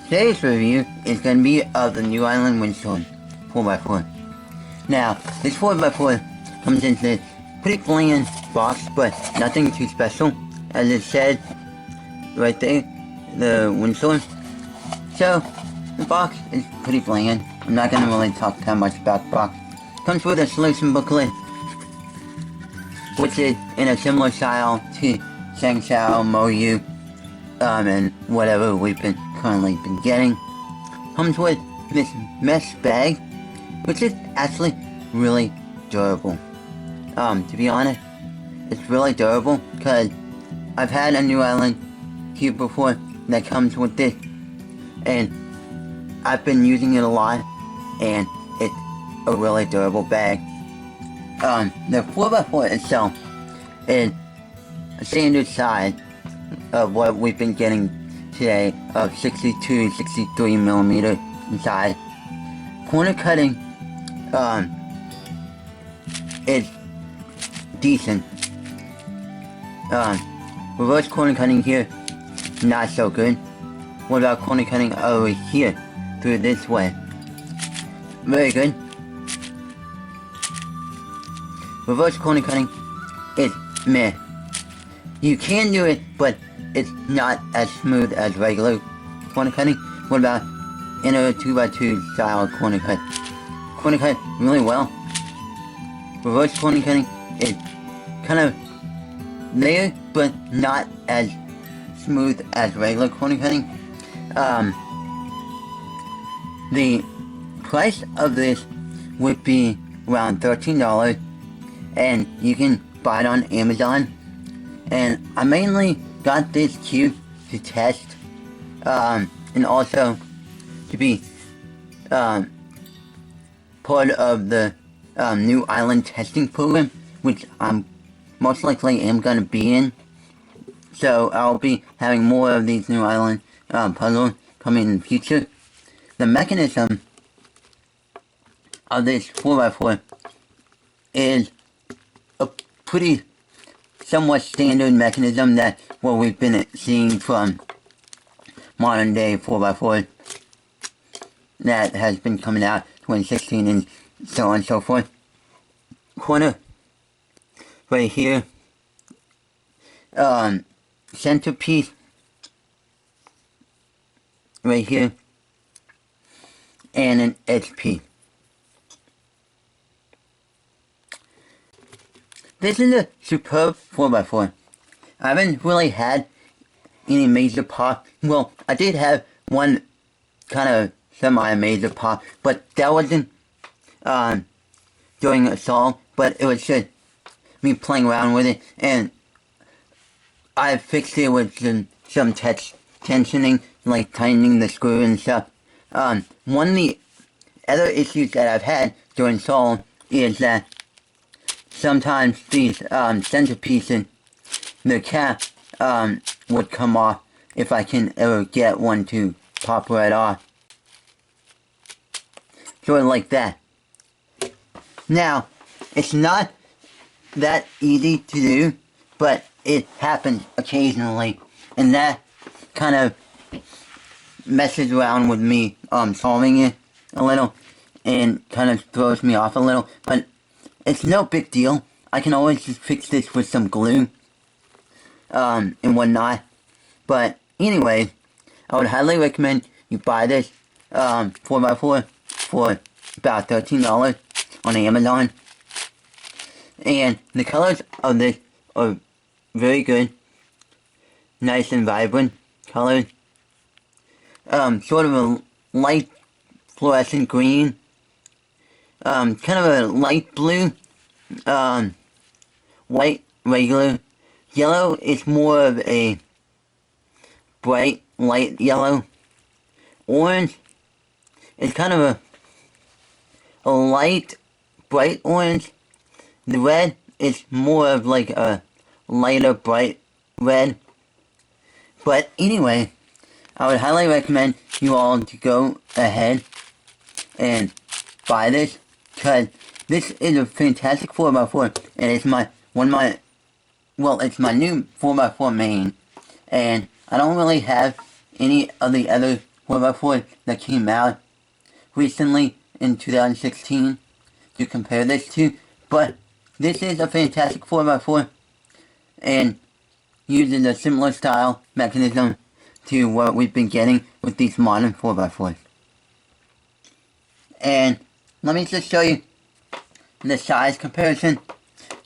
Today's review is going to be of the Newisland Windstorm 4x4. Now, this 4x4 comes in this pretty bland box, but nothing too special, as it said right there, the Windstorm. So, the box is pretty bland. I'm not going to really talk that much about the box. Comes with a solution booklet, which is in a similar style to Shangshao, Moyu, and whatever we've currently been getting. Comes with this mesh bag, which is actually really durable. To be honest, it's really durable because I've had a Newisland here before that comes with this, and I've been using it a lot, and it's a really durable bag. The 4x4 itself is a standard size of what we've been getting today of 62, 63 millimeter in size. Corner cutting is decent. Reverse corner cutting here, not so good. What about corner cutting over here through this way? Very good. Reverse corner cutting is meh. You can do it, but it's not as smooth as regular corner cutting. What about inner 2x2 style corner cut? Corner cut really well. Reverse corner cutting is kind of there, but not as smooth as regular corner cutting. The price of this would be around $13, and you can buy it on Amazon. And I mainly got this cube to test, and also to be part of the new island testing program, which I'm most likely am going to be in. So I'll be having more of these new island puzzles coming in the future. The mechanism of this 4x4 is a pretty somewhat standard mechanism that what we've been seeing from modern day 4x4 that has been coming out 2016 and so on and so forth. Corner right here, centerpiece right here, and an HP. This is a superb 4x4. I haven't really had any major pop. Well, I did have one kind of semi-major pop, but that wasn't during a song, but it was just me playing around with it, and I fixed it with some tensioning, like tightening the screw and stuff. One of the other issues that I've had during song is that sometimes these centerpieces, the cap would come off if I can ever get one to pop right off. Sort of like that. Now, it's not that easy to do, but it happens occasionally, and that kind of messes around with me solving it a little, and kind of throws me off a little, but it's no big deal. I can always just fix this with some glue, and whatnot. But anyway, I would highly recommend you buy this 4x4 for about $13 on Amazon. And the colors of this are very good. Nice and vibrant colors. Sort of a light fluorescent green. Kind of a light blue, white, regular. Yellow is more of a bright, light yellow. Orange is kind of a light, bright orange. The red is more of like a lighter, bright red. But anyway, I would highly recommend you all to go ahead and buy this, because this is a fantastic 4x4, and it's it's my new 4x4 main, and I don't really have any of the other 4x4 that came out recently in 2016 to compare this to, but this is a fantastic 4x4 and uses a similar style mechanism to what we've been getting with these modern 4x4s. And let me just show you the size comparison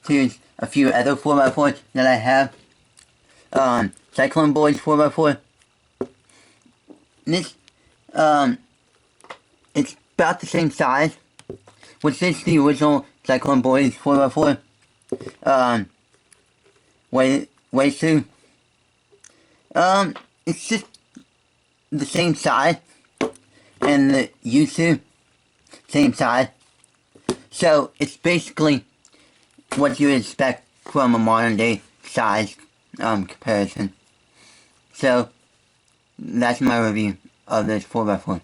to a few other 4x4s that I have. Cyclone Boys 4x4. This, it's about the same size, which is the original Cyclone Boys 4x4. Weisu. It's just the same size, and the Yusu, same size. So it's basically what you would expect from a modern day size comparison. So that's my review of this 4x4.